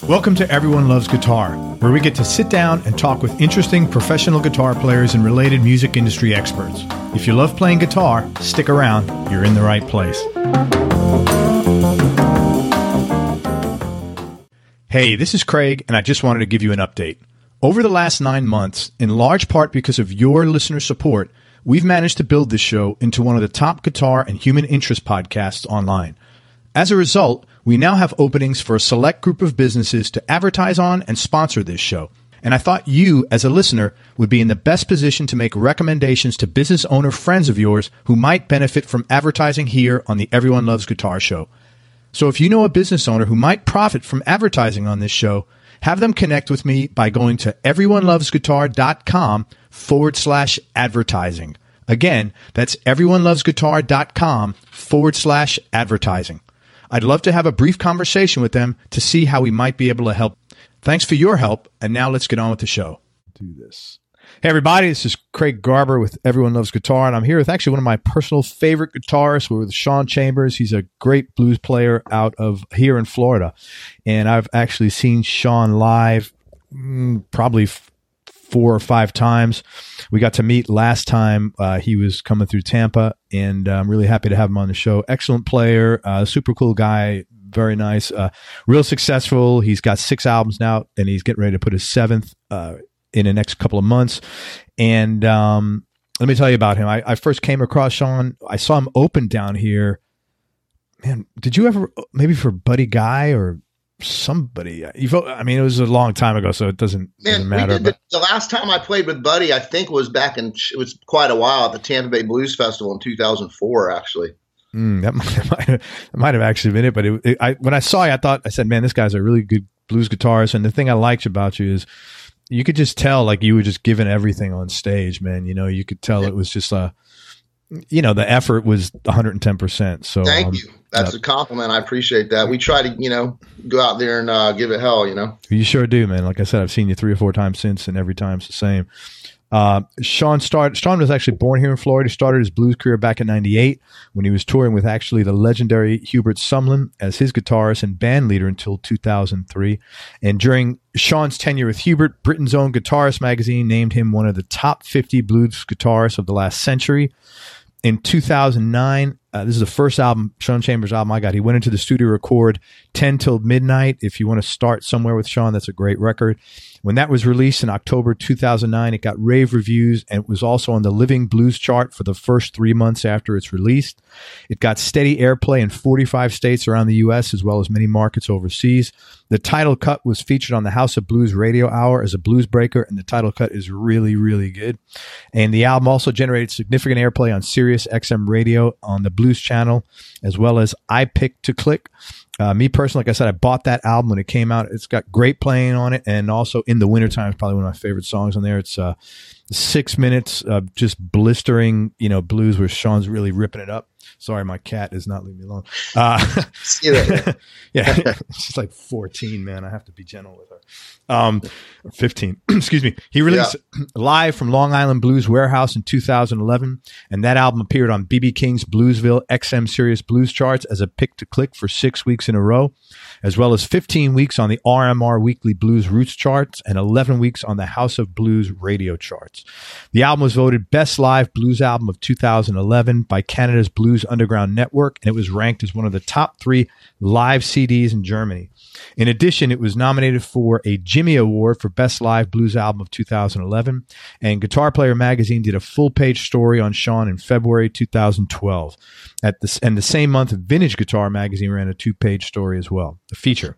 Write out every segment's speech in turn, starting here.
Welcome to Everyone Loves Guitar, where we get to sit down and talk with interesting professional guitar players and related music industry experts. If you love playing guitar, stick around. You're in the right place. Hey, this is Craig, and I just wanted to give you an update. Over the last 9 months, in large part because of your listener support, we've managed to build this show into one of the top guitar and human interest podcasts online. As a result, we now have openings for a select group of businesses to advertise on and sponsor this show. And I thought you, as a listener, would be in the best position to make recommendations to business owner friends of yours who might benefit from advertising here on the Everyone Loves Guitar show. So if you know a business owner who might profit from advertising on this show, have them connect with me by going to everyonelovesguitar.com/advertising. Again, that's everyonelovesguitar.com/advertising. I'd love to have a brief conversation with them to see how we might be able to help. Thanks for your help, and now let's get on with the show. Do this. Hey, everybody, this is Craig Garber with Everyone Loves Guitar, and I'm here with actually one of my personal favorite guitarists. We're with Shaun Chambers. He's a great blues player out of here in Florida, and I've actually seen Shaun live probably 4 or 5 times. We got to meet last time he was coming through Tampa, and I'm really happy to have him on the show. Excellent player, super cool guy, very nice, real successful. He's got 6 albums now, and he's getting ready to put his 7th in the next couple of months. And let me tell you about him. I first came across Shaun. I saw him open down here. Man, did you ever, maybe for Buddy Guy or somebody? I mean, it was a long time ago, so it doesn't matter. The last time I played with Buddy, I think, was back in, it was quite a while, at the Tampa Bay Blues Festival in 2004, actually. That might have actually been it. But when I saw you, I said, man, this guy's a really good blues guitarist. And the thing I liked about you is you could just tell, like, you were just giving everything on stage, man. You know, you could tell it was just the effort was 110%. So thank you. That's a compliment. I appreciate that. We try to, go out there and give it hell, You sure do, man. Like I said, I've seen you 3 or 4 times since, and every time's the same. Shaun was actually born here in Florida. He started his blues career back in 98 when he was touring with actually the legendary Hubert Sumlin as his guitarist and band leader until 2003. And during Shaun's tenure with Hubert, Britain's own Guitarist magazine named him one of the top 50 blues guitarists of the last century. In 2009, this is the first album, Shaun Chambers album I got. He went into the studio to record 10 Till Midnight. If you want to start somewhere with Shaun, that's a great record. When that was released in October 2009, it got rave reviews, and it was also on the Living Blues chart for the first 3 months after it's released. It got steady airplay in 45 states around the U.S. as well as many markets overseas. The title cut was featured on the House of Blues Radio Hour as a blues breaker, and the title cut is really, really good. And the album also generated significant airplay on Sirius XM radio on the Blues Channel, as well as I Pick to Click. Me personally, like I said, I bought that album when it came out. It's got great playing on it, and also In the Wintertime is probably one of my favorite songs on there. It's 6 minutes of just blistering, blues where Shaun's really ripping it up. Sorry, my cat is not leaving me alone. Yeah, she's like 14, man. I have to be gentle with her. 15, excuse me. He released Live from Long Island Blues Warehouse in 2011, and that album appeared on B.B. King's Bluesville XM Sirius Blues charts as a pick to click for 6 weeks in a row, as well as 15 weeks on the RMR Weekly Blues Roots charts and 11 weeks on the House of Blues radio charts. The album was voted Best Live Blues Album of 2011 by Canada's Blues Underground Network, and it was ranked as one of the top 3 live CDs in Germany. In addition, it was nominated for a Jimmy Award for Best Live Blues Album of 2011, and Guitar Player magazine did a full-page story on Shaun in February 2012. And the same month, Vintage Guitar magazine ran a 2-page story as well, a feature.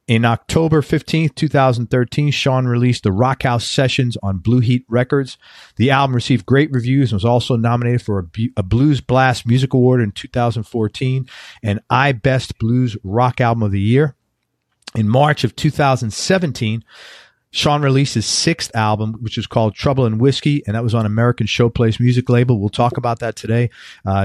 In October 15th, 2013, Shaun released the Rockhouse Sessions on Blue Heat Records. The album received great reviews and was also nominated for a Blues Blast Music Award in 2014 and iBest Blues Rock Album of the Year. In March of 2017, Shaun released his 6th album, which is called Trouble and Whiskey, and that was on American Showplace music label. We'll talk about that today.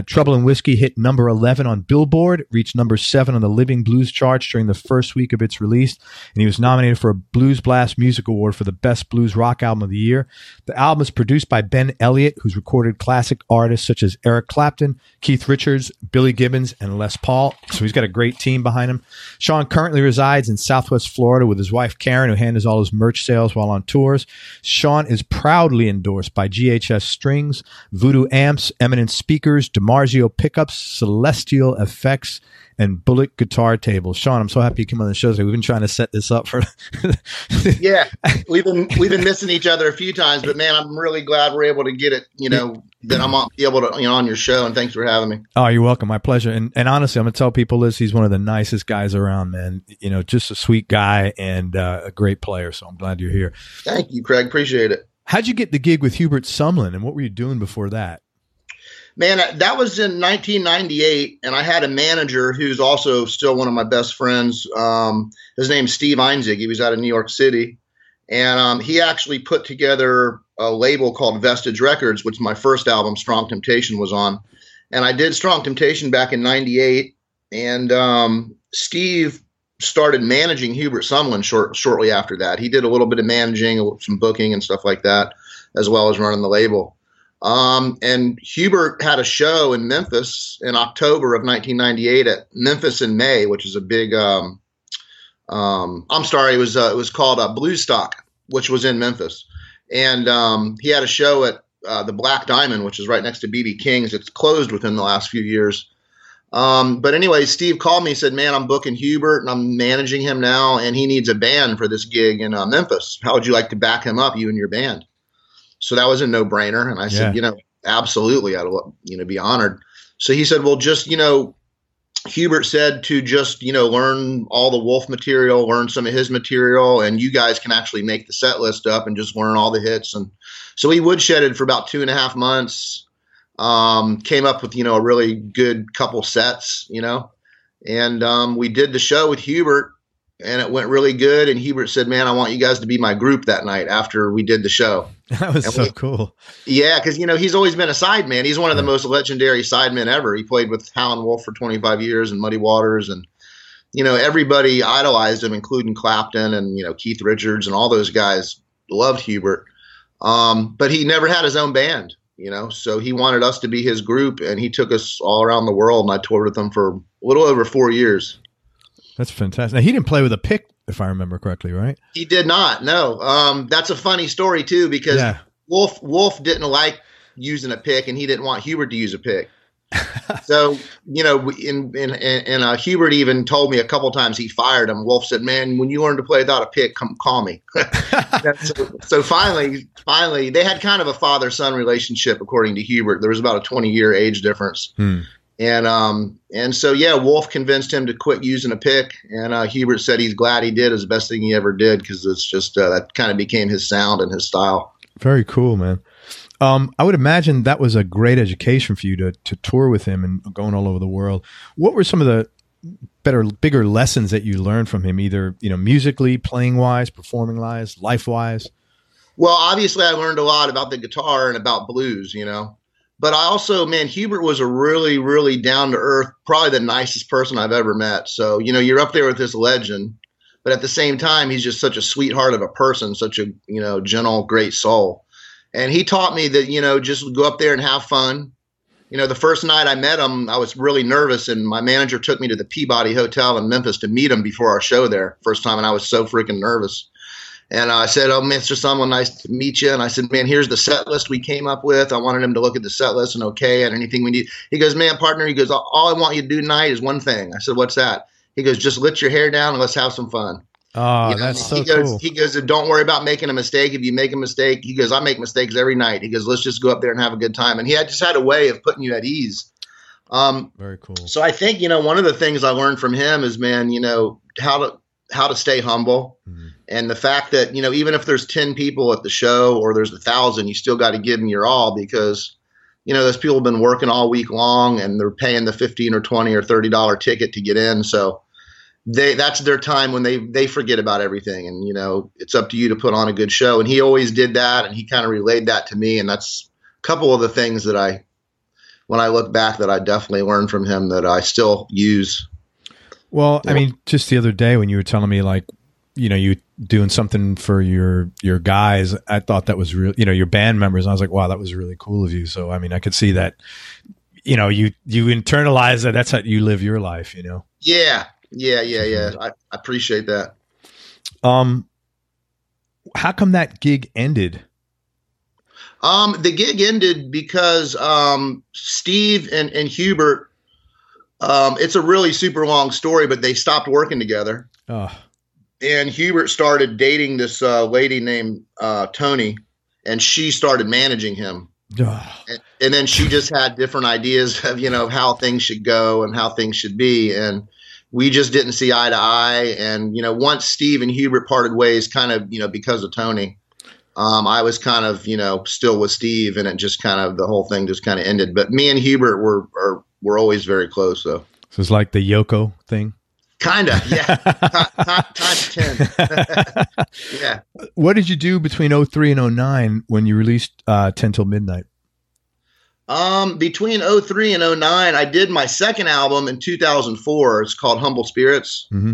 Trouble and Whiskey hit number 11 on Billboard, reached number 7 on the Living Blues charts during the first week of its release, and he was nominated for a Blues Blast Music Award for the Best Blues Rock Album of the Year. The album is produced by Ben Elliott, who's recorded classic artists such as Eric Clapton, Keith Richards, Billy Gibbons, and Les Paul. So he's got a great team behind him. Shaun currently resides in Southwest Florida with his wife Karen, who handles all his merch sales while on tours. Shaun is proudly endorsed by GHS Strings, Voodoo Amps, Eminent Speakers, DiMarzio Pickups, Celestial Effects, and Bullet Guitar Tables. Shaun, I'm so happy you came on the show today. We've been trying to set this up for. Yeah, we've been missing each other a few times, but man, I'm really glad we're able to get it. That I'm able to on your show, and thanks for having me. Oh, you're welcome. My pleasure. And honestly, I'm gonna tell people this: he's one of the nicest guys around, man. Just a sweet guy and a great player. So I'm glad you're here. Thank you, Craig. Appreciate it. How'd you get the gig with Hubert Sumlin, and what were you doing before that? Man, that was in 1998, and I had a manager who's also still one of my best friends. His name's Steve Einzig. He was out of New York City, and he actually put together a label called Vestige Records, which my first album, Strong Temptation, was on. And I did Strong Temptation back in 98, and Steve started managing Hubert Sumlin shortly after that. He did a little bit of managing, some booking and stuff like that, as well as running the label. And Hubert had a show in Memphis in October of 1998 at Memphis in May, which is a big, it was called Blue Stock, which was in Memphis. And he had a show at the Black Diamond, which is right next to BB King's. It's closed within the last few years. But anyway, Steve called me and said, man, I'm booking Hubert and I'm managing him now, and he needs a band for this gig in Memphis. How would you like to back him up, you and your band? So that was a no-brainer. And I said, absolutely, I'd be honored. So he said, well, just, Hubert said to just, learn all the Wolf material, learn some of his material, and you guys can actually make the set list up and just learn all the hits. And so we woodshedded for about 2.5 months, came up with, a really good couple sets, and we did the show with Hubert. And it went really good. And Hubert said, man, I want you guys to be my group that night after we did the show. That was so cool. Yeah, because, he's always been a sideman. He's one of the most legendary sidemen ever. He played with Howlin' Wolf for 25 years and Muddy Waters. And, everybody idolized him, including Clapton and, Keith Richards and all those guys loved Hubert. But he never had his own band, so he wanted us to be his group. And he took us all around the world. And I toured with him for a little over 4 years. That's fantastic. Now, he didn't play with a pick, if I remember correctly, right? He did not. No. That's a funny story too, because Wolf didn't like using a pick, and he didn't want Hubert to use a pick. So, Hubert even told me a couple times he fired him. Wolf said, "Man, when you learn to play without a pick, come call me." so finally, they had kind of a father-son relationship, according to Hubert. There was about a 20-year age difference. And so, Wolf convinced him to quit using a pick, and Hubert said he's glad he did. It's the best thing he ever did, because it's just that kind of became his sound and his style. Very cool, man. I would imagine that was a great education for you to tour with him and going all over the world. What were some of the bigger lessons that you learned from him, either musically, playing wise, performing wise, life wise? Well, obviously, I learned a lot about the guitar and about blues, But I also, Hubert was a really, really down-to-earth, probably the nicest person I've ever met. So, you're up there with this legend, but at the same time, he's just such a sweetheart of a person, such a, gentle, great soul. And he taught me that, just go up there and have fun. The first night I met him, I was really nervous, and my manager took me to the Peabody Hotel in Memphis to meet him before our show there, first time, and I was so freaking nervous. And I said, "Oh, Mr. Sumlin, nice to meet you." And I said, "Man, here's the set list we came up with." I wanted him to look at the set list and and anything we need. He goes, "Man, partner," he goes, "all I want you to do tonight is one thing." I said, "What's that?" He goes, "Just let your hair down and let's have some fun." Oh, that's so cool. He goes, "Don't worry about making a mistake. If you make a mistake," he goes, "I make mistakes every night." He goes, "Let's just go up there and have a good time." And he just had a way of putting you at ease. Very cool. So I think, one of the things I learned from him is, man, how to stay humble. Mm-hmm. And the fact that, even if there's 10 people at the show or there's 1,000, you still got to give them your all, because, those people have been working all week long and they're paying the $15 or $20 or $30 ticket to get in. So, that's their time when they forget about everything, and it's up to you to put on a good show. And he always did that, and he kind of relayed that to me, and that's a couple of the things that when I look back, that I definitely learned from him that I still use. Well, I mean, just the other day when you were telling me, like, you doing something for your guys, I thought that was real, your band members. And I was like, wow, that was really cool of you. So, I mean, I could see that, you internalize that. That's how you live your life, Yeah. I appreciate that. How come that gig ended? The gig ended because Steve and Hubert, it's a really super long story, but they stopped working together. Oh. And Hubert started dating this lady named Tony, and she started managing him. Oh. And then she just had different ideas of, how things should go and how things should be. And we just didn't see eye to eye. And, once Steve and Hubert parted ways, kind of, because of Tony, I was kind of, still with Steve, and it just kind of, the whole thing just kind of ended. But me and Hubert were always very close, though. So it's like the Yoko thing? Kind of, yeah. Times 10. Yeah. What did you do between 03 and 09 when you released 10 Till Midnight? Between 03 and 09, I did my second album in 2004. It's called Humble Spirits. Mm-hmm.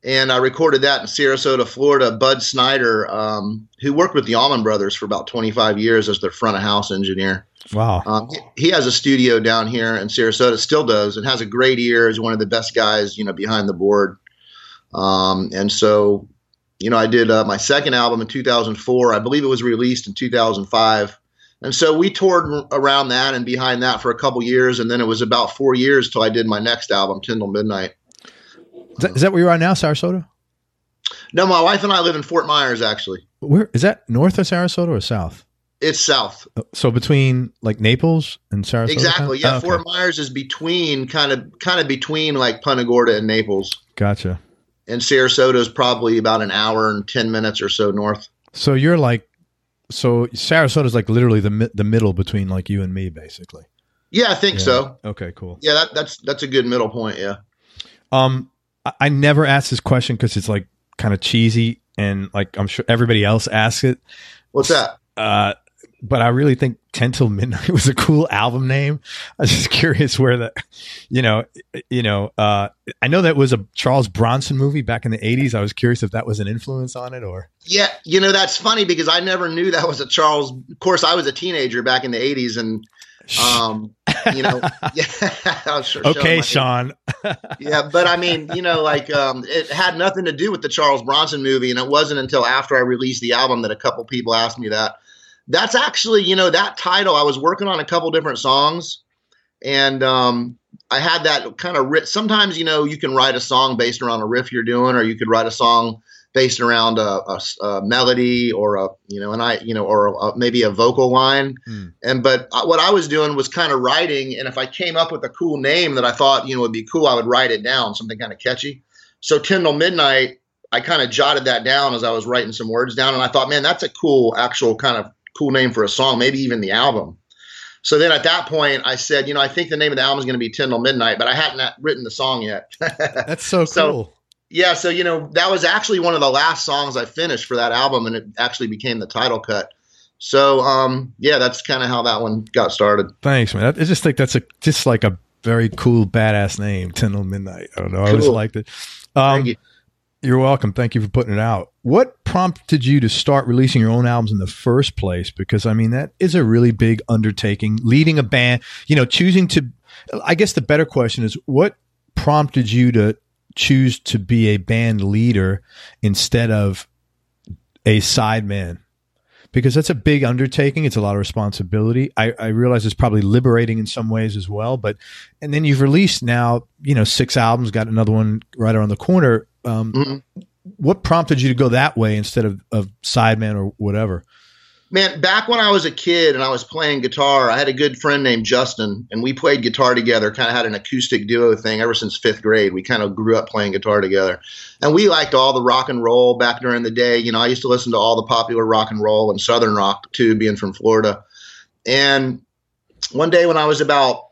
And I recorded that in Sarasota, Florida. Bud Snyder, who worked with the Allman Brothers for about 25 years as their front of house engineer. Wow. He has a studio down here in Sarasota, still does, and has a great ear. Is one of the best guys, behind the board. And so, I did my second album in 2004. I believe it was released in 2005. And so we toured around that and behind that for a couple years. And then it was about 4 years till I did my next album, 10 Till Midnight. Is that where you are now, Sarasota? No, my wife and I live in Fort Myers, actually. Where is that? North of Sarasota or south? It's south. So between like Naples and Sarasota? Exactly. Yeah. Oh, okay. Fort Myers is between kind of between like Punta Gorda and Naples. Gotcha. And Sarasota is probably about an hour and 10 minutes or so north. So you're like, Sarasota is like literally the middle between like you and me, basically. Yeah, I think so. Okay, cool. Yeah, that's a good middle point. Yeah. I never ask this question because it's like kind of cheesy, and like I'm sure everybody else asks it. What's that? But I really think 10 Till Midnight was a cool album name. I was just curious where the, I know that was a Charles Bronson movie back in the 80s. I was curious if that was an influence on it or. Yeah. That's funny because I never knew that was a Charles. Of course, I was a teenager back in the 80s and, yeah. Sure, okay, Shaun. Yeah. But I mean, it had nothing to do with the Charles Bronson movie. And it wasn't until after I released the album that a couple people asked me that. That's actually, that title, I was working on a couple different songs and I had that kind of sometimes, you can write a song based around a riff you're doing, or you could write a song based around a melody or maybe a vocal line. But what I was doing was kind of writing. And if I came up with a cool name that I thought, would be cool, I would write it down, something kind of catchy. So 10 Till Midnight, I kind of jotted that down as I was writing some words down. And I thought, man, that's a cool, actual kind of cool name for a song, maybe even the album. So then at that point I said, I think the name of the album is going to be 10 Till Midnight, but I hadn't written the song yet. That's so cool. Yeah. So, that was actually one of the last songs I finished for that album, and it actually became the title cut. So, that's kind of how that one got started. Thanks, man. I just think that's just like a very cool, badass name, 10 Till Midnight. I don't know. Cool. I always liked it. Thank you. You're welcome. Thank you for putting it out. What prompted you to start releasing your own albums in the first place? Because, I mean, that is a really big undertaking, leading a band, choosing to, I guess the better question is, what prompted you to choose to be a band leader instead of a sideman? Because that's a big undertaking. It's a lot of responsibility. I realize it's probably liberating in some ways as well. And then you've released now, 6 albums, got another one right around the corner. What prompted you to go that way instead of sideman or whatever? Man, back when I was a kid and I was playing guitar, I had a good friend named Justin, and we played guitar together, kind of had an acoustic duo thing ever since 5th grade. We kind of grew up playing guitar together. And we liked all the rock and roll back during the day. I used to listen to all the popular rock and roll and Southern rock too, being from Florida. And one day when I was about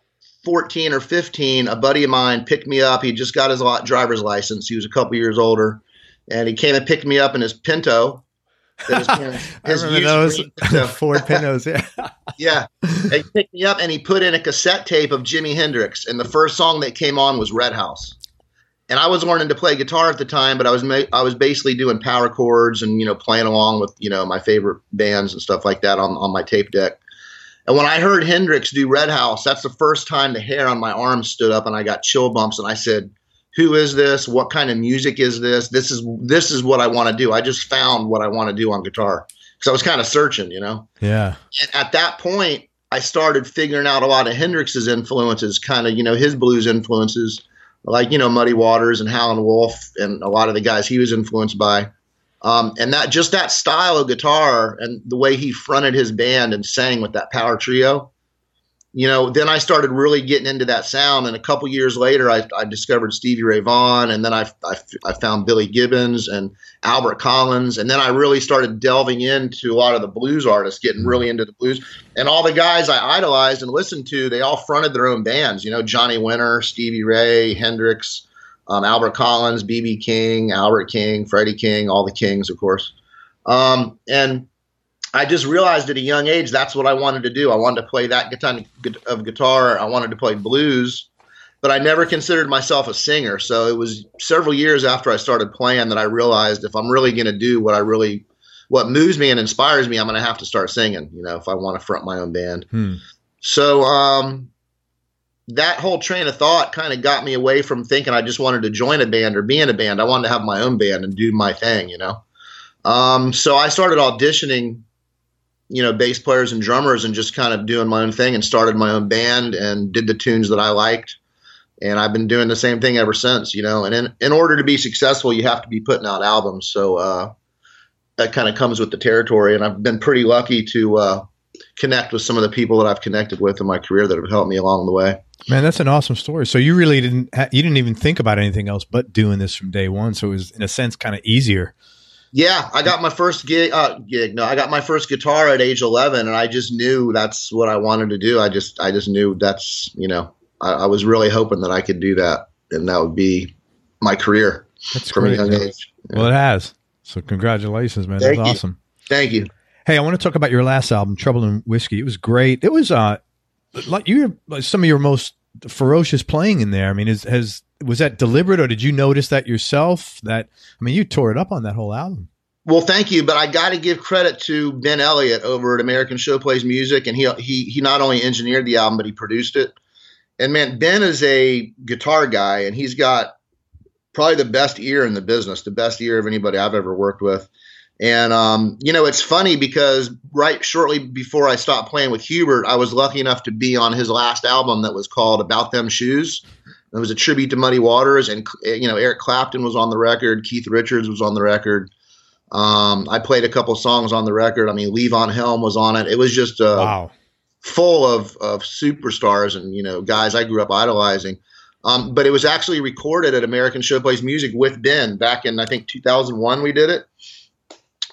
14 or 15, a buddy of mine picked me up. He just got his driver's license. He was a couple years older, and he came and picked me up in his Pinto. I remember those Ford Pintos. Yeah. Yeah. And he picked me up and he put in a cassette tape of Jimi Hendrix. And the first song that came on was Red House. And I was learning to play guitar at the time, but I was basically doing power chords and, playing along with, my favorite bands and stuff like that on my tape deck. And when I heard Hendrix do Red House, that's the first time the hair on my arm stood up and I got chill bumps. And I said, who is this? What kind of music is this? This is what I want to do. I just found what I want to do on guitar. Because I was kind of searching, Yeah. And at that point, I started figuring out a lot of Hendrix's influences, kind of, his blues influences, like, Muddy Waters and Howlin' Wolf and a lot of the guys he was influenced by. And that style of guitar and the way he fronted his band and sang with that power trio, then I started really getting into that sound. And a couple years later, I discovered Stevie Ray Vaughan, and then I found Billy Gibbons and Albert Collins. And then I really started delving into a lot of the blues artists, getting really into the blues. And all the guys I idolized and listened to, they all fronted their own bands, Johnny Winter, Stevie Ray, Hendrix, Albert Collins, B.B. King, Albert King, Freddie King, all the Kings, of course. And I just realized at a young age that's what I wanted to do. I wanted to play that kind of guitar. I wanted to play blues, but I never considered myself a singer. So it was several years after I started playing that I realized if I'm really going to do what moves me and inspires me, I'm going to have to start singing, if I want to front my own band. So that whole train of thought kind of got me away from thinking I just wanted to join a band or be in a band. I wanted to have my own band and do my thing, So I started auditioning bass players and drummers and just kind of doing my own thing and started my own band and did the tunes that I liked. And I've been doing the same thing ever since, and in order to be successful, you have to be putting out albums. So that kind of comes with the territory. And I've been pretty lucky to connect with some of the people that I've connected with in my career that have helped me along the way. Man, that's an awesome story. So you really didn't even think about anything else but doing this from day one. So it was in a sense kind of easier. Yeah, I got my first I got my first guitar at age 11, and I just knew that's what I wanted to do. I just knew that's, I was really hoping that I could do that, and that would be my career. That's from great, a young age. Yeah. Well, it has. So congratulations, man. That's awesome. Thank you. Hey, I want to talk about your last album, Trouble and Whiskey. It was great. It was like some of your most ferocious playing in there. I mean, was that deliberate, or did you notice that yourself? You tore it up on that whole album. Well, thank you, but I got to give credit to Ben Elliott over at American Showplays Music, and he not only engineered the album, but he produced it. And man, Ben is a guitar guy, and he's got probably the best ear in the business, the best ear of anybody I've ever worked with. And it's funny because right shortly before I stopped playing with Hubert, I was lucky enough to be on his last album that was called About Them Shoes. It was a tribute to Muddy Waters, and Eric Clapton was on the record, Keith Richards was on the record. I played a couple songs on the record. Levon Helm was on it. It was just wow, full of superstars and guys I grew up idolizing. But it was actually recorded at American Showplays Music with Ben back in I think 2001 we did it,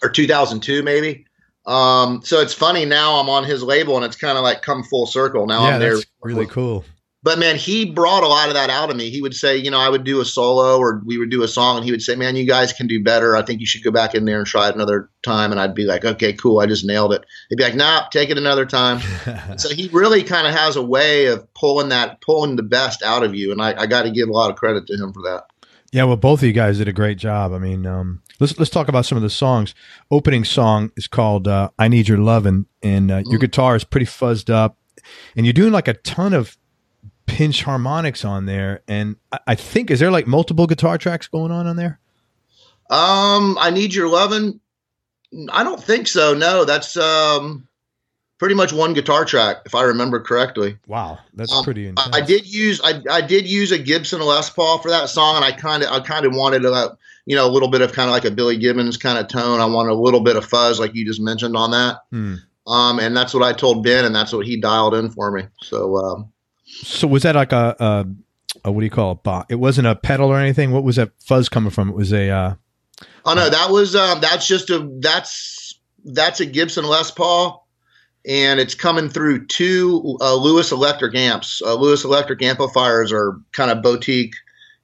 or 2002 maybe. So it's funny, now I'm on his label and it's kind of like come full circle. Now I'm there. That's really cool. But man, he brought a lot of that out of me. He would say, I would do a solo or we would do a song, and he would say, man, you guys can do better. I think you should go back in there and try it another time. And I'd be like, okay, cool. I just nailed it. He'd be like, nah, take it another time. So he really kind of has a way of pulling the best out of you. And I got to give a lot of credit to him for that. Yeah, well, both of you guys did a great job. Let's talk about some of the songs. Opening song is called I Need Your Lovin', and your guitar is pretty fuzzed up, and you're doing like a ton of pinch harmonics on there. And I think, is there like multiple guitar tracks going on there? I Need Your Lovin'? I don't think so. No, that's pretty much one guitar track, if I remember correctly. Wow, that's pretty intense. I did use a Gibson Les Paul for that song, and I kind of wanted a little bit of kind of like a Billy Gibbons kind of tone. I wanted a little bit of fuzz, like you just mentioned on that. And that's what I told Ben, and that's what he dialed in for me. So was that like a what do you call it? It wasn't a pedal or anything. What was that fuzz coming from? It was a. Oh no, that was that's a Gibson Les Paul. and it's coming through two Lewis Electric amps. Lewis Electric amplifiers are kind of boutique,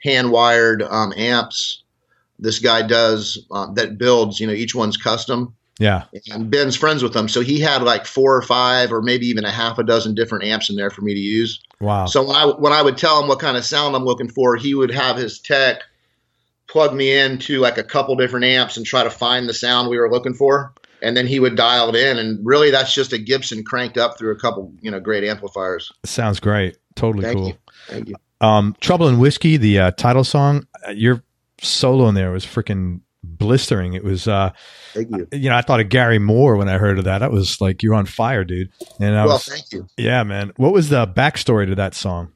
hand-wired amps. This guy does that builds, each one's custom. Yeah. And Ben's friends with them. So he had like 4 or 5 or maybe even a half a dozen different amps in there for me to use. Wow. So when I would tell him what kind of sound I'm looking for, he would have his tech plug me into like a couple different amps and try to find the sound we were looking for. And then he would dial it in. And really that's just a Gibson cranked up through a couple, great amplifiers. Sounds great. Totally cool. Thank you. Trouble and Whiskey, the title song, your solo in there was freaking blistering. It was, thank you. I thought of Gary Moore when I heard of that. I was like, you're on fire, dude. And thank you. Yeah, man. What was the backstory to that song?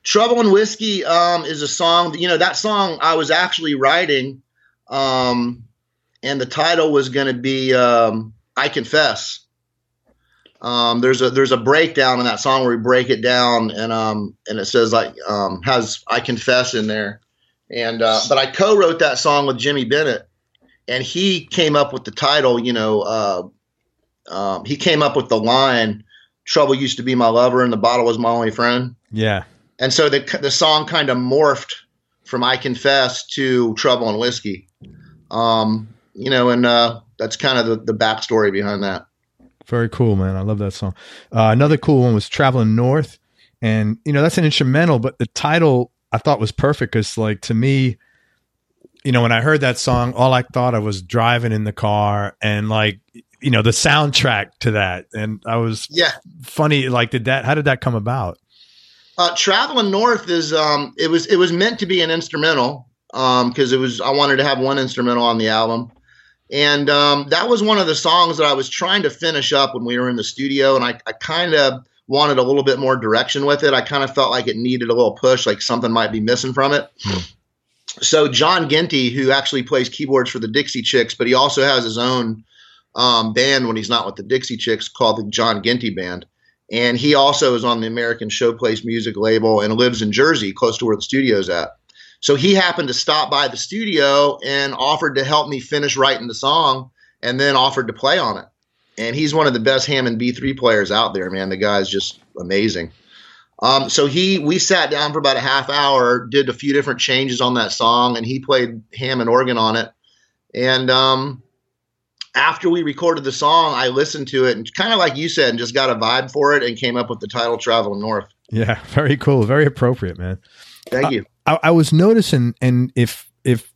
Trouble and Whiskey is a song, that song I was actually writing, and the title was going to be I Confess. There's a breakdown in that song where we break it down, and it says has I Confess in there. And but I co-wrote that song with Jimmy Bennett, and he came up with the title. He came up with the line, "Trouble used to be my lover, and the bottle was my only friend." Yeah. And so the song kind of morphed from I Confess to Trouble and Whiskey. And that's kind of the backstory behind that. Very cool, man. I love that song. Another cool one was Traveling North, and that's an instrumental, but the title I thought was perfect because, like, to me, when I heard that song, all I thought of was driving in the car and, like, the soundtrack to that. And I was funny. Like, how did that come about? Traveling North is, it was meant to be an instrumental, cause I wanted to have one instrumental on the album. And, that was one of the songs that I was trying to finish up when we were in the studio. And I kind of wanted a little bit more direction with it. I kind of felt like it needed a little push, like something might be missing from it. So John Ginty, who actually plays keyboards for the Dixie Chicks, but he also has his own band when he's not with the Dixie Chicks called the John Ginty Band. And he also is on the American Showplace Music label and lives in Jersey, close to where the studio's at. So he happened to stop by the studio and offered to help me finish writing the song and then offered to play on it. And he's one of the best Hammond B3 players out there, man. The guy's just amazing. So we sat down for about a half hour, did a few different changes on that song, and he played Hammond organ on it. And after we recorded the song, I listened to it and kind of like you said, and just got a vibe for it and came up with the title Traveling North. Yeah, very cool. Very appropriate, man. Thank you. I was noticing, and if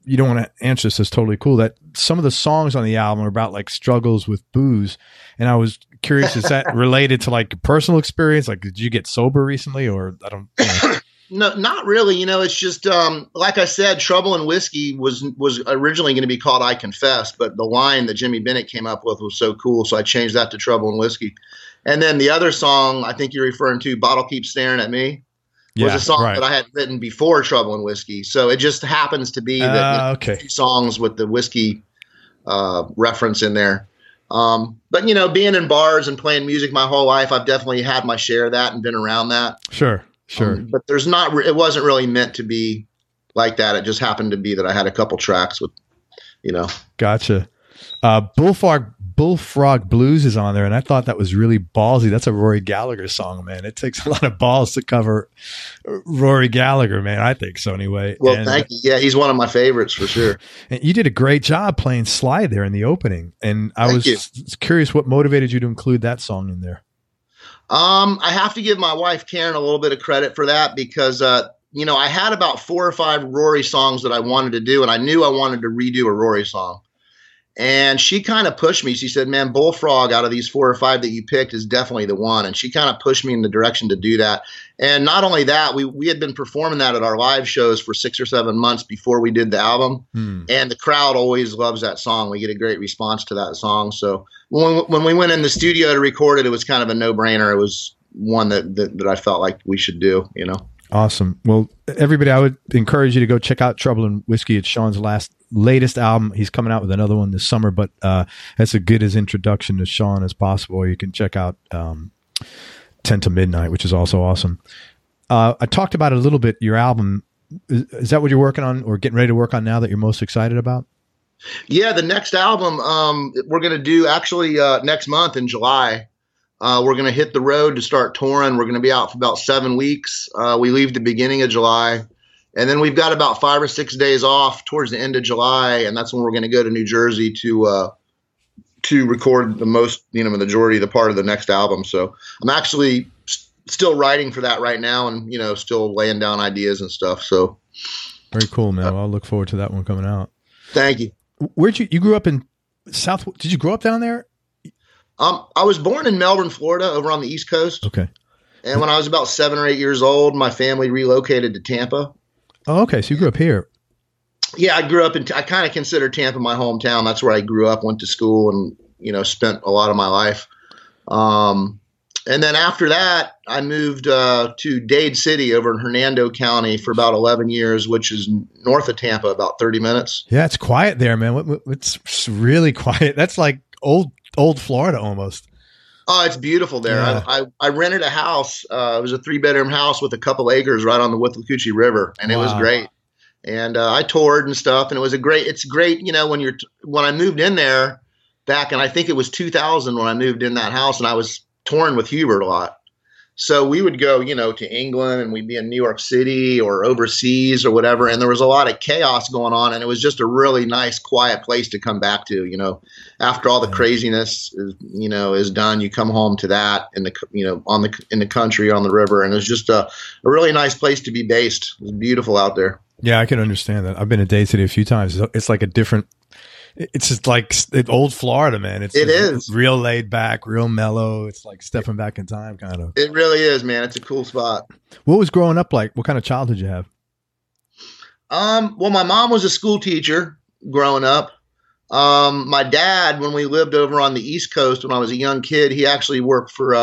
you don't want to answer this, it's totally cool, that some of the songs on the album are about like struggles with booze. And I was curious, is that related to like personal experience? Like, did you get sober recently, or I don't know? No, not really. It's just, like I said, Trouble and Whiskey was originally going to be called I Confess, but the line that Jimmy Bennett came up with was so cool. So I changed that to Trouble and Whiskey. And then the other song I think you're referring to, Bottle Keeps Staring at Me, was a song that I had written before Trouble and Whiskey. So it just happens to be that two songs with the whiskey reference in there. But being in bars and playing music my whole life, I've definitely had my share of that and been around that. Sure. But it wasn't really meant to be like that. It just happened to be that I had a couple tracks with, Gotcha. Bullfrog Blues is on there, and I thought that was really ballsy. That's a Rory Gallagher song, man. It takes a lot of balls to cover Rory Gallagher, man. I think so anyway. Well, thank you. Yeah, he's one of my favorites for sure. And you did a great job playing slide there in the opening. And I was curious what motivated you to include that song in there. I have to give my wife Karen a little bit of credit for that because, I had about 4 or 5 Rory songs that I wanted to do, and I knew I wanted to redo a Rory song. And she kind of pushed me. She said, man, Bullfrog out of these 4 or 5 that you picked is definitely the one. And she kind of pushed me in the direction to do that. And not only that, we had been performing that at our live shows for 6 or 7 months before we did the album. And the crowd always loves that song. We get a great response to that song. So when we went in the studio to record it, it was kind of a no-brainer. It was one that I felt like we should do, Awesome. Well, everybody, I would encourage you to go check out Trouble and Whiskey. It's Shaun's latest album. He's coming out with another one this summer, but that's a good as introduction to Shaun as possible. You can check out 10 to Midnight, which is also awesome. I talked about it a little bit, your album. Is that what you're working on or getting ready to work on now that you're most excited about? Yeah, the next album we're going to do actually next month in July. We're going to hit the road to start touring. We're going to be out for about 7 weeks. We leave the beginning of July. And then we've got about 5 or 6 days off towards the end of July. And that's when we're going to go to New Jersey to record the majority of the part of the next album. So I'm actually still writing for that right now and, still laying down ideas and stuff. So very cool, man. Well, I'll look forward to that one coming out. Thank you. Where'd you grew up in did you grow up down there? I was born in Melbourne, Florida, over on the East Coast. Okay. And when I was about 7 or 8 years old, my family relocated to Tampa. Oh, okay. So you grew up here. Yeah, I grew up I kind of consider Tampa my hometown. That's where I grew up, went to school, and, spent a lot of my life. And then after that, I moved to Dade City over in Hernando County for about 11 years, which is north of Tampa, about 30 minutes. Yeah, it's quiet there, man. It's really quiet. That's like old Florida almost. Oh, it's beautiful there. Yeah. I rented a house. It was a 3-bedroom house with a couple acres right on the Withlacoochee River, and it was great. And I toured and stuff, and it's great, when I moved in there back, and I think it was 2000 when I moved in that house, and I was touring with Hubert a lot. So we would go, to England, and we'd be in New York City or overseas or whatever. And there was a lot of chaos going on, and it was just a really nice, quiet place to come back to, after all the craziness is done, you come home to that in the country, on the river. And it was just a really nice place to be based. It was beautiful out there. Yeah, I can understand that. I've been to Dade City a few times. It's like it's just like old Florida, man. It is real laid back, real mellow. It's like stepping back in time, kind of. It really is, man. It's a cool spot. What was growing up like? What kind of childhood did you have? Well, my mom was a school teacher growing up. My dad, when we lived over on the East Coast when I was a young kid, he actually worked for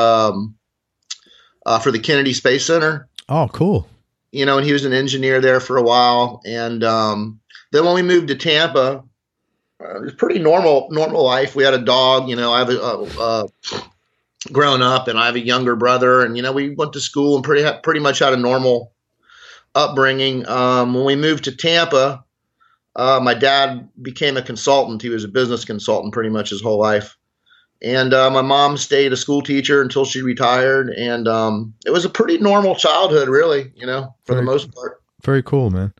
the Kennedy Space Center. Oh, cool. And he was an engineer there for a while. And then when we moved to Tampa, it was pretty normal life. We had a dog, I have grown up, and I have a younger brother, and, we went to school and pretty much had a normal upbringing. When we moved to Tampa, my dad became a consultant. He was a business consultant pretty much his whole life. And my mom stayed a school teacher until she retired. And it was a pretty normal childhood, really, for the most part. Very cool, man.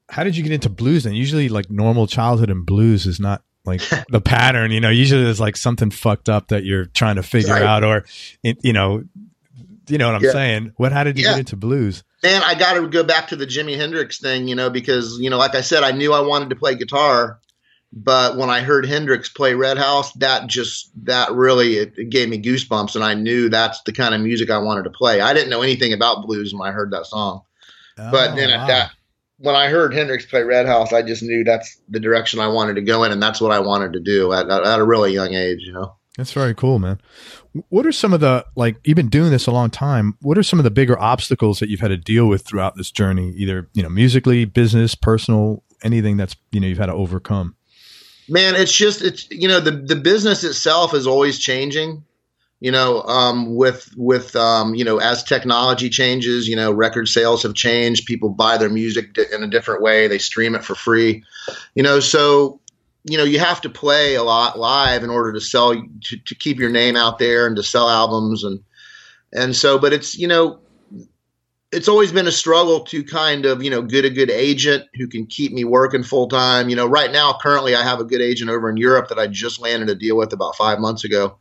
How did you get into blues then? Usually like normal childhood and blues is not like the pattern, usually there's like something fucked up that you're trying to figure out, or, you know what I'm saying? How did you get into blues? Man, I got to go back to the Jimi Hendrix thing, because, like I said, I knew I wanted to play guitar, but when I heard Hendrix play Red House, that really it gave me goosebumps, and I knew that's the kind of music I wanted to play. I didn't know anything about blues when I heard that song. But then when I heard Hendrix play Red House, I just knew that's the direction I wanted to go in, and that's what I wanted to do at a really young age, That's very cool, man. What are some of the, you've been doing this a long time, what are some of the bigger obstacles that you've had to deal with throughout this journey, either, musically, business, personal, anything that's, you've had to overcome? Man, the business itself is always changing. As technology changes, record sales have changed. People buy their music in a different way. They stream it for free, so, you have to play a lot live in order to sell, to keep your name out there and to sell albums. And so, but it's always been a struggle to kind of, get a good agent who can keep me working full time. Right now, currently I have a good agent over in Europe that I just landed a deal with about 5 months ago.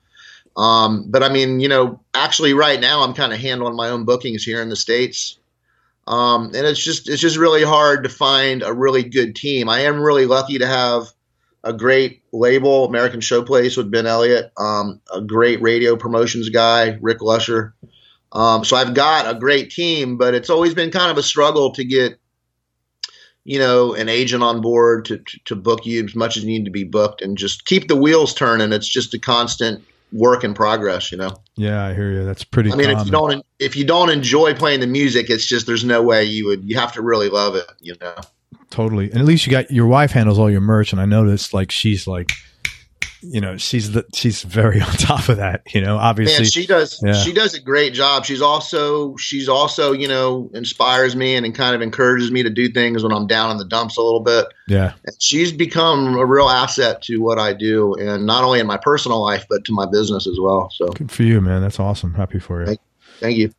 But I mean, actually right now I'm kind of handling my own bookings here in the States. And it's just really hard to find a really good team. I am really lucky to have a great label, American Showplace with Ben Elliott, a great radio promotions guy, Rick Lusher. So I've got a great team, but it's always been kind of a struggle to get, an agent on board to book you as much as you need to be booked and just keep the wheels turning. It's just a constant work in progress, Yeah, I hear you. That's pretty common. If you don't enjoy playing the music, it's just, there's no way you have to really love it, Totally. And at least your wife handles all your merch. And I noticed she's she's very on top of that, obviously. Man, she does a great job. She's also, inspires me and kind of encourages me to do things when I'm down in the dumps a little bit. Yeah. And she's become a real asset to what I do, and not only in my personal life, but to my business as well. So good for you, man. That's awesome. Happy for you. Thank you.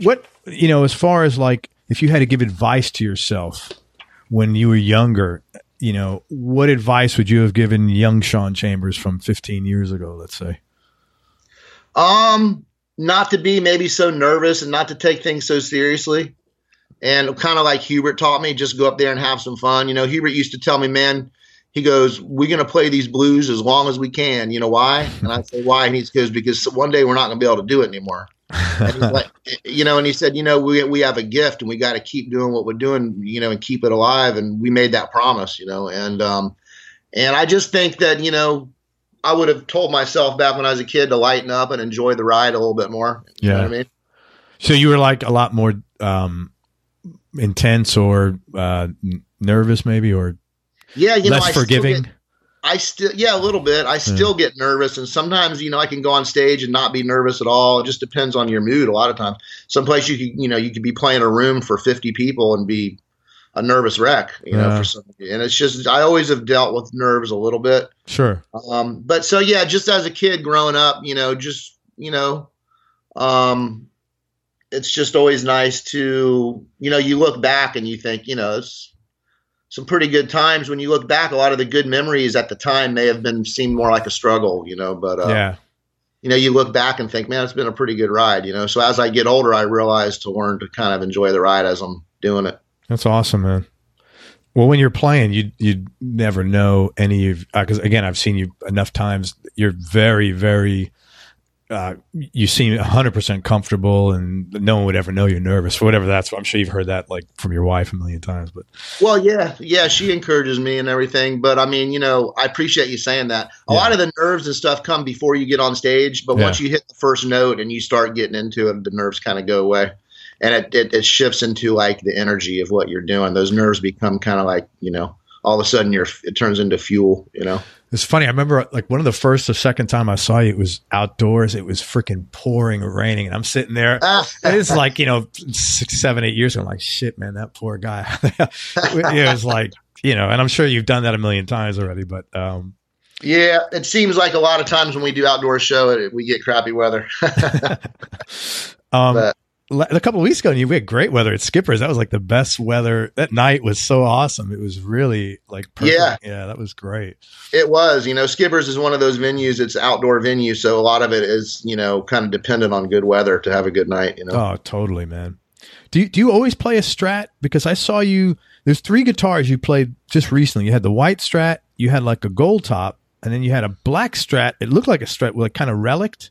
What, as far as like, if you had to give advice to yourself when you were younger, what advice would you have given young Shaun Chambers from 15 years ago, let's say? Not to be maybe so nervous and not to take things so seriously. And kind of like Hubert taught me, just go up there and have some fun. Hubert used to tell me, man, he goes, we're going to play these blues as long as we can. You know why? And I say, why? And he goes, because one day we're not going to be able to do it anymore. And he's like, and he said, we have a gift and we got to keep doing what we're doing, and keep it alive. And we made that promise, and I just think that, I would have told myself back when I was a kid to lighten up and enjoy the ride a little bit more. You know what I mean? So you were like a lot more, intense or, nervous maybe, or less forgiving. A little bit. I still get nervous, and sometimes, I can go on stage and not be nervous at all. It just depends on your mood. A lot of times, someplace you could be playing a room for 50 people and be a nervous wreck, for somebody. And it's just, I always have dealt with nerves a little bit. Sure. But so, just as a kid growing up, it's just always nice to, you look back and you think, it's some pretty good times. When you look back, a lot of the good memories at the time may have seemed more like a struggle, but, you look back and think, man, it's been a pretty good ride, So as I get older, I realize to learn to kind of enjoy the ride as I'm doing it. That's awesome, man. Well, when you're playing, you never know any of, because again, I've seen you enough times. You're very, very, you seem 100% comfortable, and no one would ever know you're nervous for whatever that's. I'm sure you've heard that like from your wife a million times, but. Well, yeah, she encourages me and everything, but I mean, I appreciate you saying that. A lot of the nerves and stuff come before you get on stage, but once you hit the first note and you start getting into it, the nerves kind of go away. And it shifts into like the energy of what you're doing. Those nerves become kind of like, all of a sudden it turns into fuel, It's funny. I remember like one of the first or second time I saw you, it was outdoors. It was freaking pouring or raining. And I'm sitting there. It's like, 6, 7, 8 years ago. I'm like, shit, man, that poor guy. It was like, and I'm sure you've done that a million times already, but, yeah, it seems like a lot of times when we do outdoor show, we get crappy weather. But, a couple of weeks ago, we had great weather at Skipper's. That was like the best weather. That night was so awesome. It was really like perfect. Yeah, that was great. It was. Skipper's is one of those venues. It's an outdoor venue, so a lot of it is, kind of dependent on good weather to have a good night. Oh, totally, man. Do you always play a Strat? Because I saw you. There's 3 guitars you played just recently. You had the white Strat. You had like a gold top, and then you had a black Strat. It looked like a Strat, like kind of relict.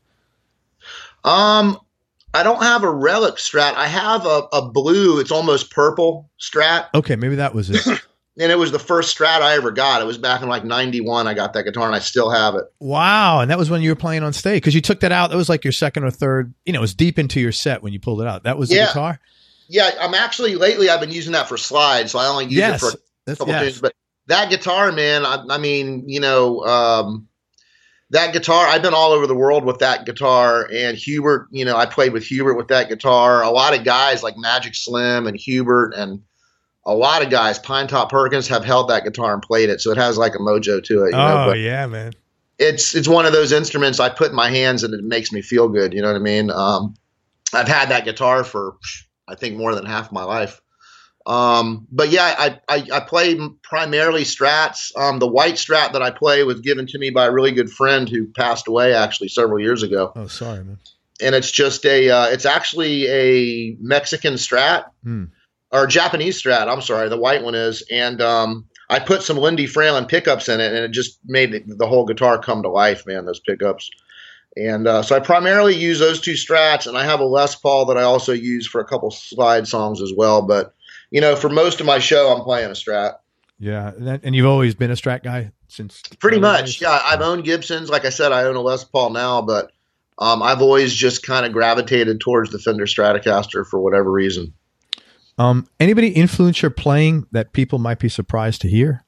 I don't have a relic Strat. I have a blue, it's almost purple Strat. Okay, maybe that was it. And it was the first Strat I ever got. It was back in like 91. I got that guitar and I still have it. Wow. And that was when you were playing on stage, because you took that out. That was like your second or third, it was deep into your set when you pulled it out. That was the guitar? Yeah, lately I've been using that for slides. So I only use it for a couple things. But that guitar, man, I mean, that guitar, I've been all over the world with that guitar, and Hubert, I played with Hubert with that guitar. A lot of guys like Magic Slim and Hubert and a lot of guys, Pine Top Perkins, have held that guitar and played it. So it has like a mojo to it. But yeah, man. It's one of those instruments I put in my hands and it makes me feel good. You know what I mean? I've had that guitar for, I think, more than half my life. But yeah, I play primarily Strats. The white Strat that I play was given to me by a really good friend who passed away actually several years ago. Oh, sorry, man. And it's just it's actually a Mexican Strat or Japanese Strat. I'm sorry. The white one is. And, I put some Lindy Fralin pickups in it and it just made the whole guitar come to life, man, those pickups. And so I primarily use those 2 Strats, and I have a Les Paul that I also use for a couple slide songs as well. But for most of my show, I'm playing a Strat. Yeah. And you've always been a Strat guy since? Pretty much. Yeah. I've owned Gibsons. Like I said, I own a Les Paul now, but I've always just kind of gravitated towards the Fender Stratocaster for whatever reason. Anybody influence your playing that people might be surprised to hear?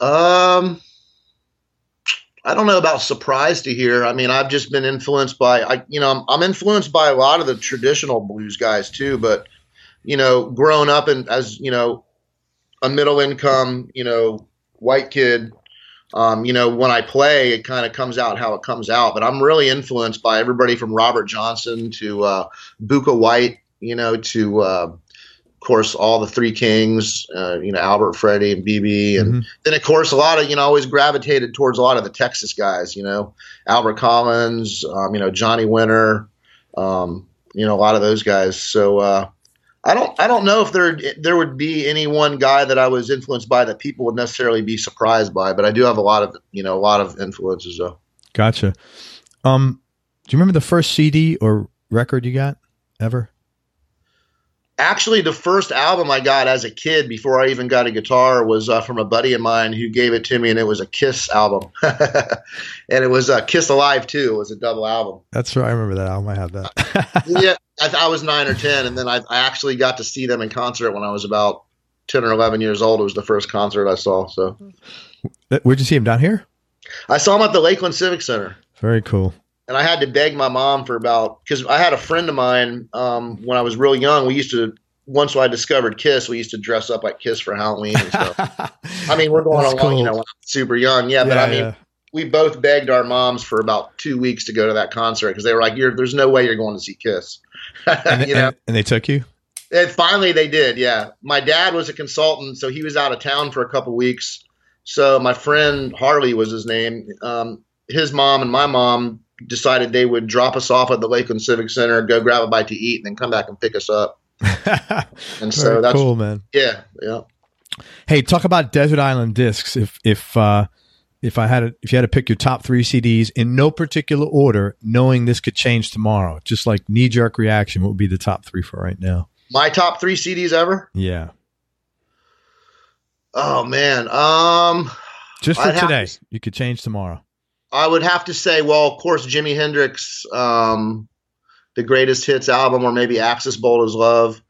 I don't know about surprised to hear. I mean, I've just been influenced by, I'm influenced by a lot of the traditional blues guys too, but, growing up as, a middle income, white kid, when I play, it kind of comes out how it comes out, but I'm really influenced by everybody from Robert Johnson to, Buka White, to, of course, all the Three Kings, Albert, Freddie, and BB. And then, of course, a lot of, always gravitated towards a lot of the Texas guys, Albert Collins, Johnny Winter, a lot of those guys. So I don't know if there would be any one guy that I was influenced by that people would necessarily be surprised by, but I do have a lot of influences though. Gotcha. Do you remember the first CD or record you got ever? Actually, the first album I got as a kid before I even got a guitar was from a buddy of mine who gave it to me, and it was a Kiss album. And it was Kiss Alive 2. It was a double album. That's right. I remember that album. I have that. Yeah, I was 9 or 10, and then I actually got to see them in concert when I was about 10 or 11 years old. It was the first concert I saw. So, where'd you see him? Down here? I saw him at the Lakeland Civic Center. Very cool. And I had to beg my mom because I had a friend of mine when I was real young. Once I discovered Kiss, we used to dress up like Kiss for Halloween and stuff. I mean, we're going along, cool. when I was super young. Yeah, but we both begged our moms for about 2 weeks to go to that concert because they were like, there's no way you're going to see Kiss. And they took you? And finally they did, yeah. My dad was a consultant, so he was out of town for a couple weeks. So my friend, Harley was his name, his mom and my mom decided they would drop us off at the Lakeland Civic Center, go grab a bite to eat, and then come back and pick us up. And so that's cool, man. Yeah. Hey, talk about Desert Island Discs. If you had to pick your top 3 CDs in no particular order, knowing this could change tomorrow, just like knee-jerk reaction, what would be the top 3 for right now? My top 3 CDs ever? Yeah. Oh man. Just for today, you could change tomorrow. I would have to say, well, of course, Jimi Hendrix, the Greatest Hits album, or maybe Axis Bold as Love,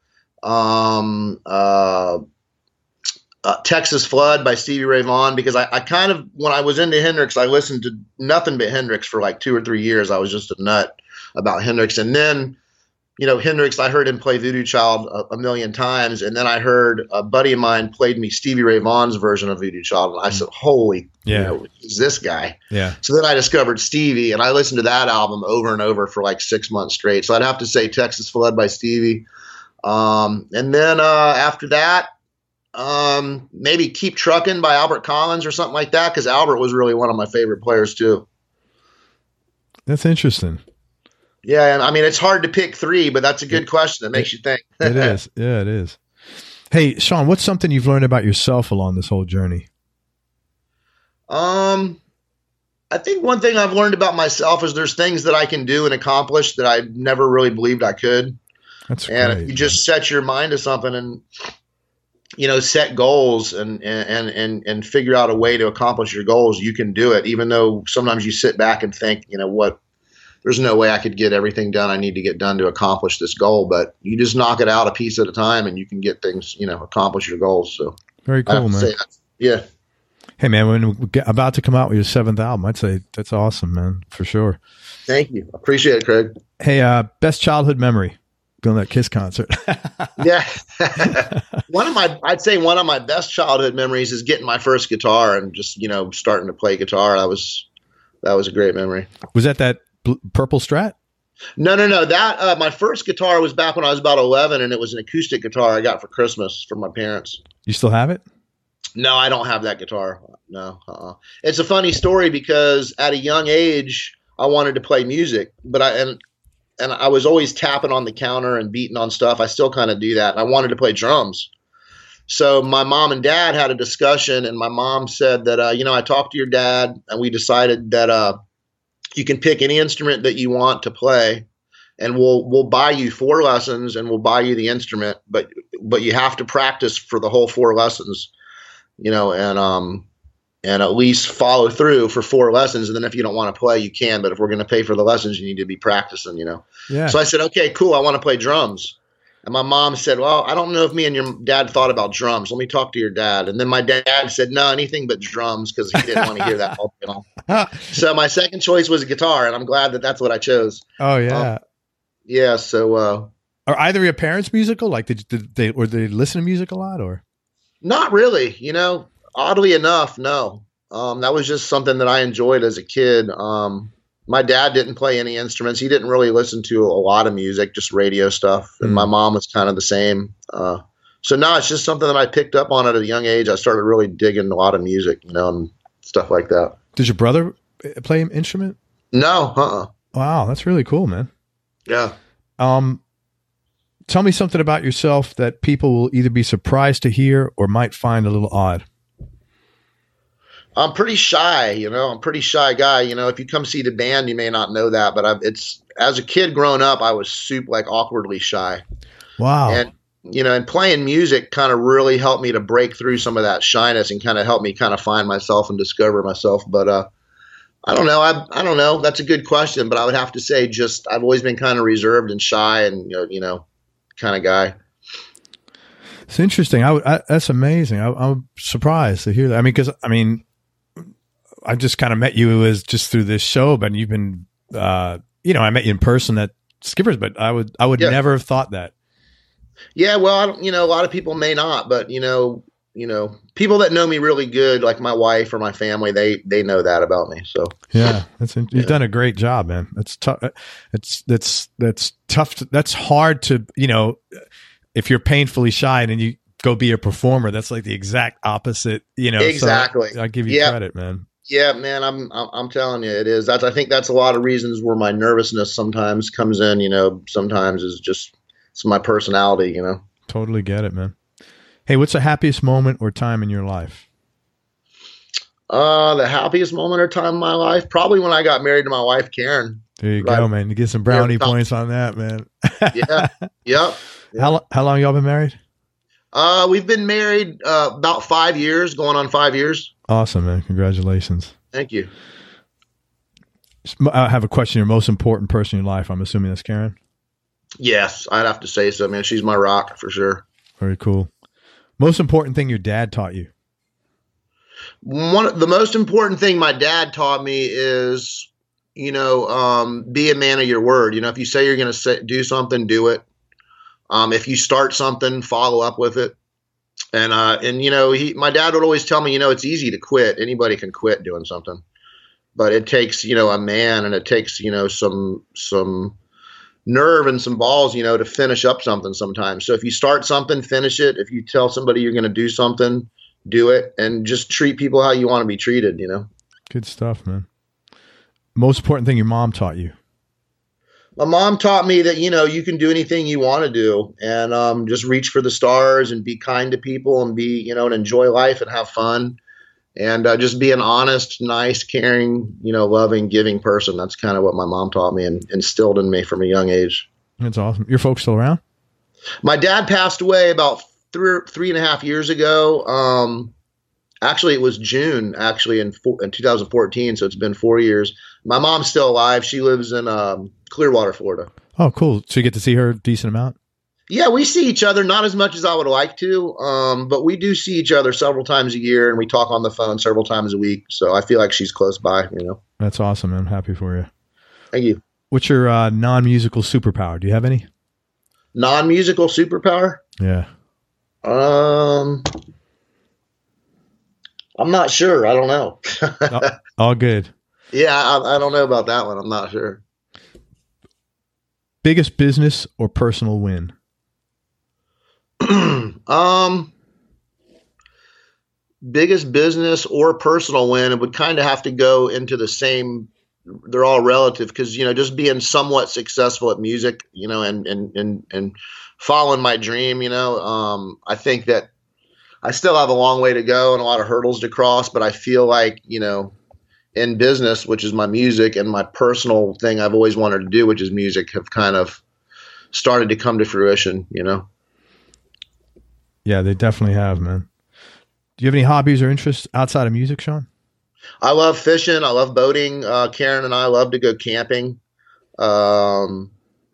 Texas Flood by Stevie Ray Vaughan, because I kind of, when I was into Hendrix, I listened to nothing but Hendrix for like 2 or 3 years. I was just a nut about Hendrix. And then, Hendrix, I heard him play Voodoo Child a million times. And then I heard a buddy of mine played me Stevie Ray Vaughan's version of Voodoo Child. And I said, holy, who's this guy? Yeah. So then I discovered Stevie, and I listened to that album over and over for like 6 months straight. So I'd have to say Texas Flood by Stevie. And then after that, maybe Keep Truckin' by Albert Collins or something like that, because Albert was really one of my favorite players too. That's interesting. Yeah, and I mean, it's hard to pick 3, but that's a good question. It makes you think. It is. Yeah, it is. Hey, Shaun, what's something you've learned about yourself along this whole journey? I think one thing I've learned about myself is there's things that I can do and accomplish that I never really believed I could. That's and great, if you just set your mind to something and set goals and figure out a way to accomplish your goals, you can do it. Even though sometimes you sit back and think, there's no way I could get everything done I need to get done to accomplish this goal, but you just knock it out a piece at a time and you can get things, accomplish your goals. So very cool, man. Yeah. Hey man, when we're about to come out with your 7th album, I'd say that's awesome, man, for sure. Thank you. Appreciate it, Craig. Hey, best childhood memory going to that Kiss concert. Yeah. I'd say one of my best childhood memories is getting my first guitar and just, starting to play guitar. That was a great memory. Was that purple Strat? No. That my first guitar was back when I was about 11, and it was an acoustic guitar I got for Christmas from my parents. You still have it? No, I don't have that guitar. No. It's a funny story because at a young age, I wanted to play music, but I was always tapping on the counter and beating on stuff. I still kind of do that. And I wanted to play drums. So my mom and dad had a discussion, and my mom said that, I talked to your dad, and we decided that you can pick any instrument that you want to play, and we'll buy you 4 lessons, and we'll buy you the instrument, but you have to practice for the whole 4 lessons, and at least follow through for 4 lessons. And then if you don't want to play, you can, but if we're going to pay for the lessons, you need to be practicing, Yeah. So I said, okay, cool. I want to play drums. And my mom said, well, I don't know if me and your dad thought about drums. Let me talk to your dad. And then my dad said, no, anything but drums, because he didn't want to hear that all day long. So my second choice was a guitar, and I'm glad that that's what I chose. Oh, yeah. Yeah. So are either of your parents musical? Like, did they listen to music a lot, or? Not really. Oddly enough, no. That was just something that I enjoyed as a kid. My dad didn't play any instruments. He didn't really listen to a lot of music, just radio stuff. And my mom was kind of the same. So no, it's just something that I picked up on at a young age. I started really digging a lot of music, and stuff like that. Did your brother play an instrument? No. Wow. That's really cool, man. Yeah. Tell me something about yourself that people will either be surprised to hear or might find a little odd. I'm pretty shy, I'm a pretty shy guy. If you come see the band, you may not know that, but as a kid growing up, I was awkwardly shy. Wow. And, and playing music kind of really helped me to break through some of that shyness and kind of help me kind of find myself and discover myself. But, I don't know. I don't know. That's a good question, but I would have to say I've always been kind of reserved and shy and, kind of guy. It's interesting. That's amazing. I'm surprised to hear that. I just kind of met you as just through this show, but you've been, I met you in person at Skipper's, but I would never have thought that. Yeah. Well, a lot of people may not, but people that know me really good, like my wife or my family, they know that about me. So yeah, you've done a great job, man. That's tough. That's tough. That's hard to, if you're painfully shy and then you go be a performer, that's like the exact opposite, Exactly. So I give you credit, man. Yeah, man, I'm telling you, it is. I think that's a lot of reasons where my nervousness sometimes comes in. Sometimes it's my personality. Totally get it, man. Hey, what's the happiest moment or time in your life? The happiest moment or time in my life, probably when I got married to my wife, Karen. There you go, man. You get some brownie points on that, man. Yeah. Yep. How long y'all been married? We've been married about 5 years, going on 5 years. Awesome, man. Congratulations. Thank you. I have a question. Your most important person in your life, I'm assuming that's Karen? Yes, I'd have to say so, man. She's my rock for sure. Very cool. Most important thing your dad taught you? The most important thing my dad taught me is, be a man of your word. If you say you're going to do something, do it. If you start something, follow up with it. And my dad would always tell me, it's easy to quit. Anybody can quit doing something, but it takes, a man, and it takes, some nerve and some balls, to finish up something sometimes. So if you start something, finish it. If you tell somebody you're going to do something, do it, and just treat people how you want to be treated, Good stuff, man. Most important thing your mom taught you? My mom taught me that, you can do anything you want to do, and just reach for the stars and be kind to people and be, and enjoy life and have fun, and just be an honest, nice, caring, loving, giving person. That's kind of what my mom taught me and instilled in me from a young age. That's awesome. Your folks still around? My dad passed away about 3.5 years ago. Actually, it was June, in 2014. So it's been 4 years. My mom's still alive. She lives in Clearwater, Florida. Oh, cool. So you get to see her a decent amount? Yeah, we see each other, not as much as I would like to, but we do see each other several times a year, and we talk on the phone several times a week. So I feel like she's close by, That's awesome, man. I'm happy for you. Thank you. What's your non-musical superpower? Do you have any? Non-musical superpower? Yeah. I'm not sure. I don't know. All good. Yeah, I don't know about that one. I'm not sure. Biggest business or personal win? Biggest business or personal win, it would kind of have to go into the same. They're all relative because, just being somewhat successful at music, and following my dream, I think that I still have a long way to go and a lot of hurdles to cross, but I feel like, in business, which is my music, and my personal thing I've always wanted to do, which is music, have kind of started to come to fruition, Yeah, they definitely have, man. Do you have any hobbies or interests outside of music, Shaun? I love fishing. I love boating. Karen and I love to go camping.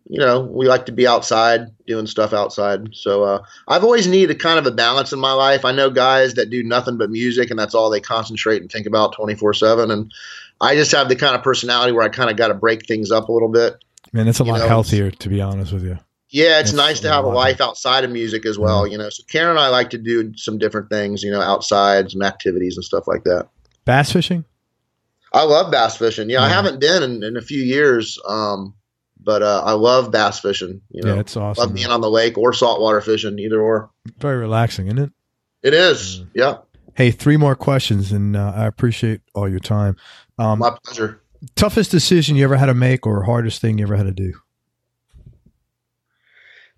we like to be outside doing stuff outside. So I've always needed kind of a balance in my life. I know guys that do nothing but music and that's all they concentrate and think about 24/7. And I just have the kind of personality where I kind of got to break things up a little bit. Man, it's a lot healthier, to be honest with you. Yeah, it's nice to have a life outside of music as well. So Karen and I like to do some different things, outside, some activities and stuff like that. Bass fishing? I love bass fishing. Yeah, I haven't been in a few years. But I love bass fishing. Yeah, it's awesome. Love being on the lake or saltwater fishing, either or. Very relaxing, isn't it? It is. Yeah. Hey, 3 more questions, and I appreciate all your time. My pleasure. Toughest decision you ever had to make, or hardest thing you ever had to do?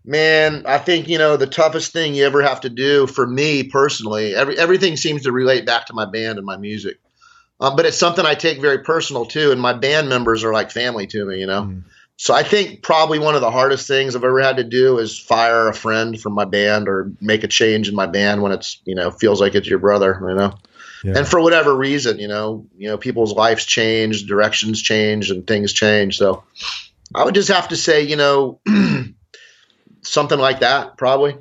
Man, I think the toughest thing you ever have to do for me personally. Everything seems to relate back to my band and my music, but it's something I take very personal too. And my band members are like family to me. So I think probably one of the hardest things I've ever had to do is fire a friend from my band or make a change in my band when it's, feels like it's your brother, Yeah. And for whatever reason, people's lives change, directions change, and things change. So I would just have to say, something like that, probably.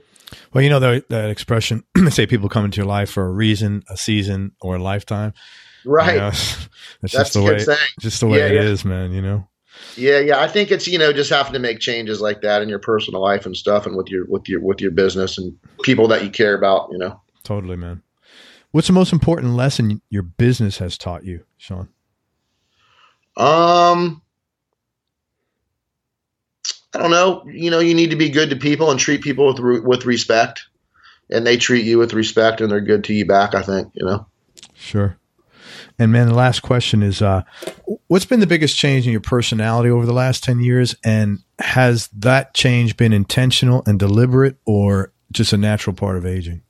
Well, that expression, say people come into your life for a reason, a season, or a lifetime. Right. That's just the way, it is, man, Yeah. I think it's, just having to make changes like that in your personal life and stuff, and with your business and people that you care about, Totally, man. What's the most important lesson your business has taught you, Shaun? I don't know. You need to be good to people and treat people with respect, and they treat you with respect and they're good to you back, I think, Sure. And man, the last question is, what's been the biggest change in your personality over the last 10 years? And has that change been intentional and deliberate, or just a natural part of aging?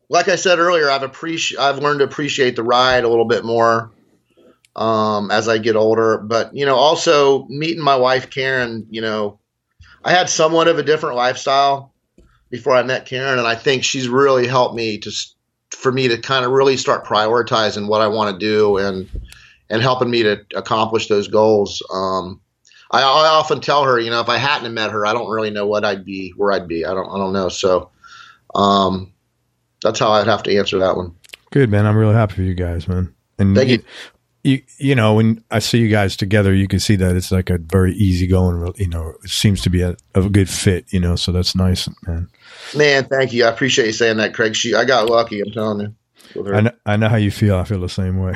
Like I said earlier, I've learned to appreciate the ride a little bit more, as I get older, but, also meeting my wife, Karen, I had somewhat of a different lifestyle before I met Karen. And I think she's really helped me for me to kind of really start prioritizing what I want to do and helping me to accomplish those goals. I often tell her, if I hadn't met her, I don't really know where I'd be. I don't know. So, that's how I'd have to answer that one. Good, man. I'm really happy for you guys, man. And thank you. When I see you guys together, you can see that it's like a very easygoing, it seems to be a good fit, so that's nice, man. Man, thank you. I appreciate you saying that, Craig. I got lucky, I'm telling you. I know how you feel. I feel the same way.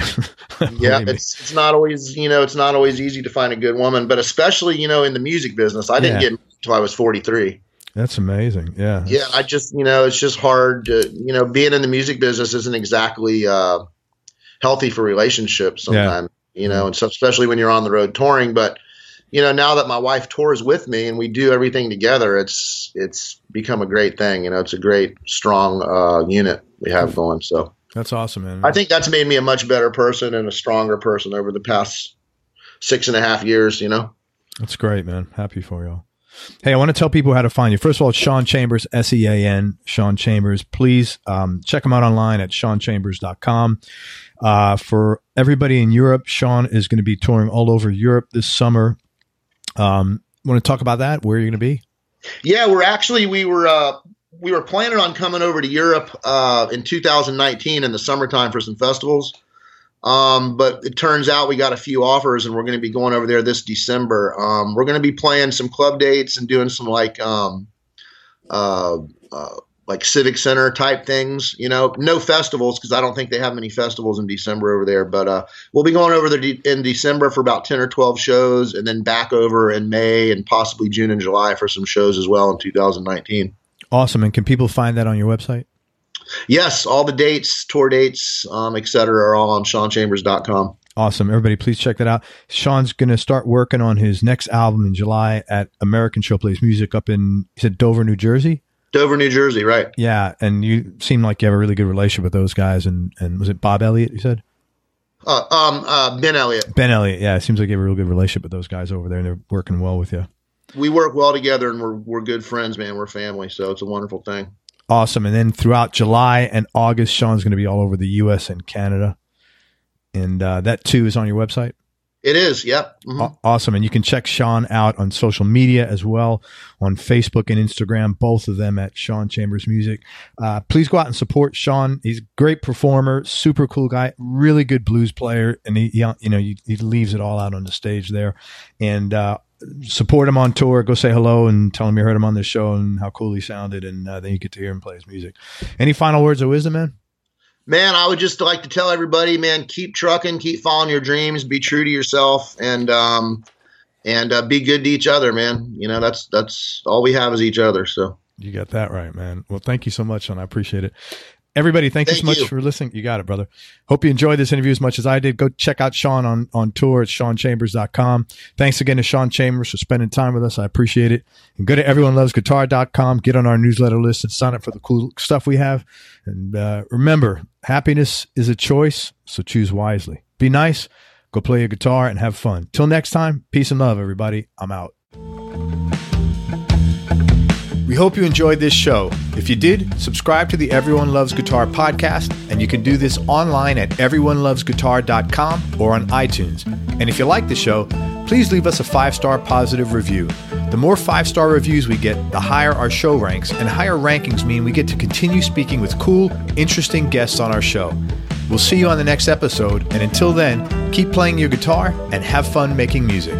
Yeah, it's not always, it's not always easy to find a good woman, but especially, in the music business. I didn't get until I was 43. That's amazing. Yeah. Yeah. I just, it's just hard to, being in the music business isn't exactly, healthy for relationships sometimes, and so especially when you're on the road touring. But, now that my wife tours with me and we do everything together, it's become a great thing. It's a great, strong unit we have going. So that's awesome, man. I think that's made me a much better person and a stronger person over the past 6.5 years, That's great, man. Happy for y'all. Hey, I want to tell people how to find you. First of all, it's Shaun Chambers, SEAN, Shaun Chambers. Please check him out online at ShaunChambers.com. For everybody in Europe, Shaun is going to be touring all over Europe this summer. Want to talk about that? Where are you going to be? Yeah, we were planning on coming over to Europe in 2019 in the summertime for some festivals. But it turns out we got a few offers and we're going to be going over there this December. We're going to be playing some club dates and doing some like civic center type things, no festivals, because I don't think they have many festivals in December over there, but we'll be going over there in December for about 10 or 12 shows, and then back over in May and possibly June and July for some shows as well in 2019. Awesome. And can people find that on your website? Yes. All the dates, tour dates, et cetera, are all on ShaunChambers.com. Awesome. Everybody, please check that out. Shaun's going to start working on his next album in July at American Show Plays Music up in, you said Dover, New Jersey? Dover, New Jersey, right. Yeah, and you seem like you have a really good relationship with those guys. And was it Bob Elliott, you said? Ben Elliott. Ben Elliott, yeah. It seems like you have a real good relationship with those guys over there, and they're working well with you. We work well together, and we're good friends, man. We're family, so it's a wonderful thing. Awesome. And then throughout July and August, Shaun's going to be all over the U.S. and Canada. And that, too, is on your website? It is. Yep. Mm-hmm. Awesome. And you can check Shaun out on social media as well, on Facebook and Instagram, both of them at Shaun Chambers Music. Please go out and support Shaun. He's a great performer, super cool guy, really good blues player. And he leaves it all out on the stage there. And, support him on tour. Go say hello and tell him you heard him on the show and how cool he sounded. And then you get to hear him play his music. Any final words of wisdom, man? Man, I would just like to tell everybody, man, keep trucking, keep following your dreams, be true to yourself, and be good to each other, man. You know, that's all we have is each other. So you got that right, man. Well, thank you so much, Shaun. I appreciate it. Everybody, thank you so much for listening. You got it, brother. Hope you enjoyed this interview as much as I did. Go check out Shaun on tour at ShaunChambers.com. Thanks again to Shaun Chambers for spending time with us. I appreciate it. And go to everyonelovesguitar.com, get on our newsletter list and sign up for the cool stuff we have. And remember, happiness is a choice, so choose wisely. Be nice, go play your guitar, and have fun. Till next time, peace and love, everybody. I'm out. We hope you enjoyed this show. If you did, subscribe to the Everyone Loves Guitar podcast, and you can do this online at everyonelovesguitar.com or on iTunes. And if you like the show, please leave us a 5-star positive review. The more 5-star reviews we get, the higher our show ranks, and higher rankings mean we get to continue speaking with cool, interesting guests on our show. We'll see you on the next episode, and until then, keep playing your guitar and have fun making music.